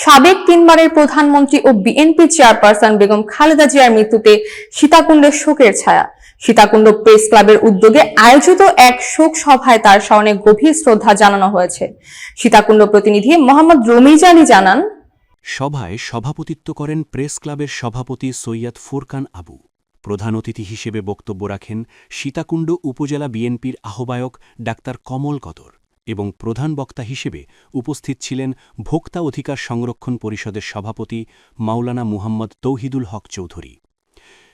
সাবেক তিনবারের প্রধানমন্ত্রী ও বিএনপি চেয়ারপারসন বেগম খালেদা জিয়ার মৃত্যুতে সীতাকুণ্ডে শোকের ছায়া। সীতাকুণ্ড প্রেস ক্লাবের উদ্যোগে আয়োজিত এক শোক সভায় তার স্মরণে গভীর শ্রদ্ধা জানানো হয়েছে। সীতাকুণ্ড প্রতিনিধি মোহাম্মদ রমিজ আলী জানান, সভায় সভাপতিত্ব করেন প্রেস ক্লাবের সভাপতি সৈয়দ ফুরকান আবু। প্রধান অতিথি হিসেবে বক্তব্য রাখেন সীতাকুণ্ড উপজেলা বিএনপির আহ্বায়ক ডাক্তার কমল কদর এবং প্রধান বক্তা হিসেবে উপস্থিত ছিলেন ভোক্তা অধিকার সংরক্ষণ পরিষদের সভাপতি মাওলানা মুহাম্মদ তৌহিদুল হক চৌধুরী।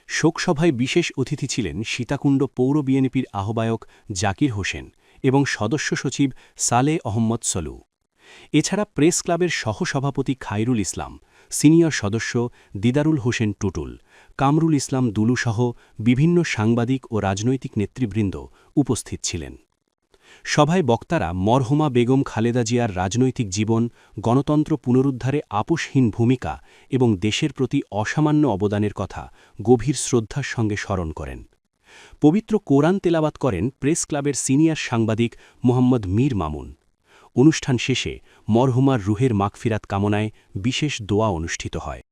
শোকসভায় বিশেষ অতিথি ছিলেন সীতাকুণ্ড পৌর বিএনপির আহ্বায়ক জাকির হোসেন এবং সদস্য সচিব সালেহ আহমদ সলু। এছাড়া প্রেস ক্লাবের সহসভাপতি খায়রুল ইসলাম, সিনিয়র সদস্য দিদারুল হোসেন টুটুল, কামরুল ইসলাম দুলুসহ বিভিন্ন সাংবাদিক ও রাজনৈতিক নেতৃবৃন্দ উপস্থিত ছিলেন। সভায় বক্তারা মরহুমা বেগম খালেদা জিয়ার রাজনৈতিক জীবন, গণতন্ত্র পুনরুদ্ধারে আপোষহীন ভূমিকা এবং দেশের প্রতি অসামান্য অবদানের কথা গভীর শ্রদ্ধার সঙ্গে স্মরণ করেন। পবিত্র কোরআন তেলাওয়াত করেন প্রেস ক্লাবের সিনিয়র সাংবাদিক মোহাম্মদ মীর মামুন। অনুষ্ঠান শেষে মরহুমার রুহের মাগফিরাত কামনায় বিশেষ দোয়া অনুষ্ঠিত হয়।